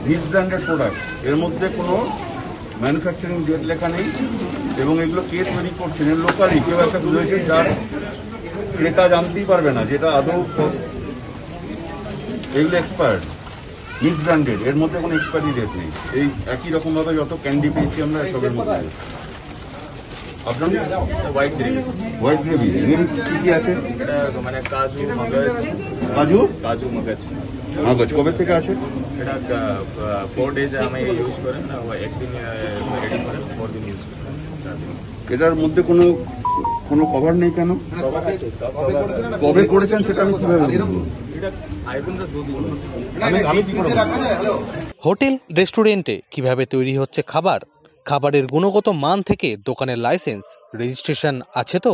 Miss branded product, এর মধ্যে কোনো ম্যানুফ্যাকচারিং ডেট লেখা নেই এবং এগুলো কে তৈরি করছেন এর লোকালি কেউ একটা রয়েছে যার ক্রেতা জানতেই পারবে না যেটা আদৌ এগুলো এক্সপায়ার্ড, মিস ব্র্যান্ডেড, এর মধ্যে কোনো এক্সপায়ারি ডেট নেই। এই একই রকমভাবে যত ক্যান্ডি পেয়েছি আমরা এসবের মধ্যে। আপনার হোয়াইট গ্রেভি কি কি আছে? মানে কাজু মগজ, কাজু মগজ কবে থেকে আছে? এটা 4 days আমি ইউজ করেন, একদিন রেডি করেন, 4 দিন ইউজ করেন। এটার মধ্যে কোনো কভার নেই কেন? কবে করেছেন সেটা আমি কিভাবে বলবো? হোটেল রেস্টুরেন্টে কিভাবে তৈরি হচ্ছে খাবার, খাবারের গুণগত মান থেকে দোকানের লাইসেন্স রেজিস্ট্রেশন আছে তো,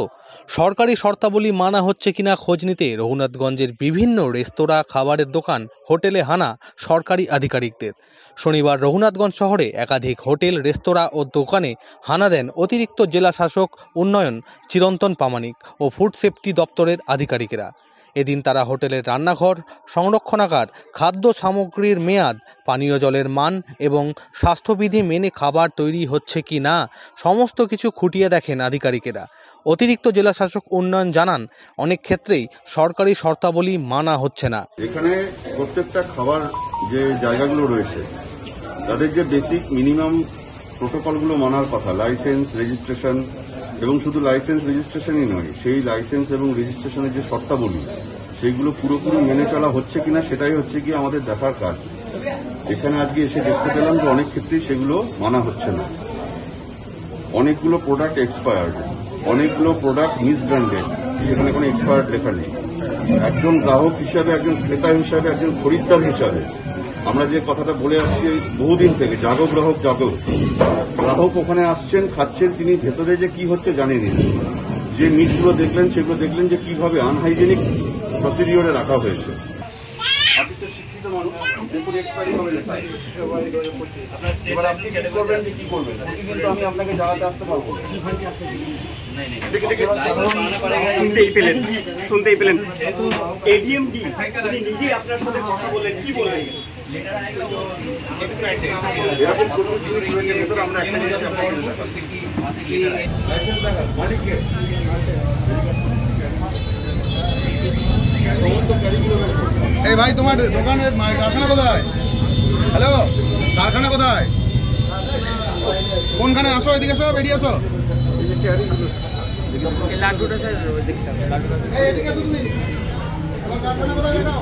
সরকারি শর্তাবলী মানা হচ্ছে কিনা খোঁজ নিতে রঘুনাথগঞ্জের বিভিন্ন রেস্তোরাঁ, খাবারের দোকান, হোটেলে হানা সরকারি আধিকারিকদের। শনিবার রঘুনাথগঞ্জ শহরে একাধিক হোটেল, রেস্তোরাঁ ও দোকানে হানা দেন অতিরিক্ত জেলা শাসক উন্নয়ন চিরন্তন প্রামাণিক ও ফুড সেফটি দপ্তরের আধিকারিকেরা। এদিন তারা হোটেলের রান্নাঘর, সংরক্ষণাগার, খাদ্য সামগ্রীর মেয়াদ, পানীয় জলের মান এবং স্বাস্থ্যবিধি মেনে খাবার তৈরি হচ্ছে কি না সমস্ত কিছু খুঁটিয়ে দেখেন আধিকারিকেরা। অতিরিক্ত জেলা শাসক উন্নয়ন জানান, অনেক ক্ষেত্রেই সরকারি শর্তাবলী মানা হচ্ছে না। এখানে প্রত্যেকটা খাবার যে জায়গাগুলো রয়েছে তাদের যে বেসিক মিনিমাম প্রোটোকলগুলো মানার কথা, লাইসেন্স, রেজিস্ট্রেশন, এবং শুধু লাইসেন্স রেজিস্ট্রেশনই নয়, সেই লাইসেন্স এবং রেজিস্ট্রেশনের যে শর্তাবলী সেইগুলো পুরোপুরি মেনে চলা হচ্ছে কিনা সেটাই হচ্ছে কি আমাদের দেখার কাজ। এখানে আজকে এসে দেখতে পেলাম যে অনেক ক্ষেত্রেই সেগুলো মানা হচ্ছে না। অনেকগুলো প্রোডাক্ট এক্সপায়ার্ড, অনেকগুলো প্রোডাক্ট মিস ব্র্যান্ডেড, সেখানে কোনো এক্সপায়ার্ড লেখা নেই। একজন গ্রাহক হিসাবে, একজন ক্রেতা হিসাবে, একজন খরিদ্দার হিসাবে আমরা যে কথাটা বলে আসছি বহুদিন থেকে, জাগো গ্রাহক জাগো, গ্রাহক ওখানে আসছেন, খাচ্ছেন, তিনি ভেতরে যে কি হচ্ছে জানেন। যে মিটগুলো দেখলেন সেগুলো দেখলেন যে কিভাবে আনহাইজেনিক প্রসিডিওরে রাখা হয়েছে। আপনি তো শিক্ষিত মানুষ, দেখুন এক্সপায়ারি হবে লেখা, এবার আপনি কি করবেন যে কি করবেন, কিন্তু আমি আপনাকে জানাতে আসতে পারবো। শুনতেই পেলেন এডিএমডি নিজেই আপনার সাথে কথা বলে কি বললেন? এরকম প্রচুর জিনিস রয়েছে ভেতরে, আমরা একটা জিনিস মালিককে এই ভাই, তোমার দোকানের কারখানা কোথায়? হ্যালো, কারখানা কোথায়? কোনখানে? আসো, এদিকে আসো, বেরিয়ে আসো। এদিকে আসো তুমি, তোমার কারখানা কোথায় দেখাও।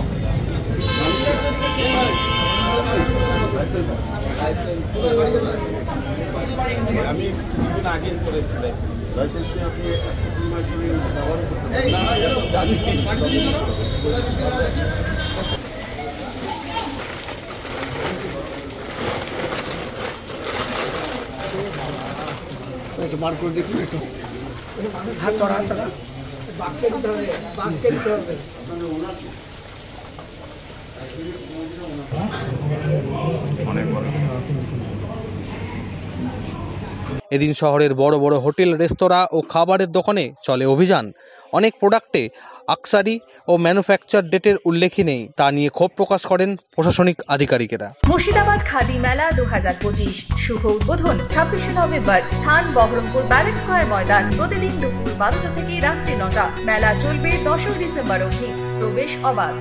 আমি কিছুদিন আগে করেছি লাইসেন্স। আপনি বার করে দেখুন একটু, হাত চড়া, হাত চড়া, বাঘকে দিতে হবে, বাঘকে দিতে হবে। এদিন শহরের বড় বড় হোটেল, রেস্তোরাঁ ও খাবারের দোকানে চলে অভিযান। অনেক প্রোডাক্টে আকসারি ও ম্যানুফ্যাকচার ডেটের উল্লেখই নেই, তা নিয়ে ক্ষোভ প্রকাশ করেন প্রশাসনিক আধিকারিকেরা। মুর্শিদাবাদ খাদি মেলা 2025 শুভ উদ্বোধন 26শে নভেম্বর, স্থান বহরমপুর ব্যারেক স্কয়ার ময়দান, প্রতিদিন দুপুর 12টা থেকে রাত্রি 9টা। মেলা চলবে 10 ডিসেম্বর অবধি, প্রবেশ অবাধ।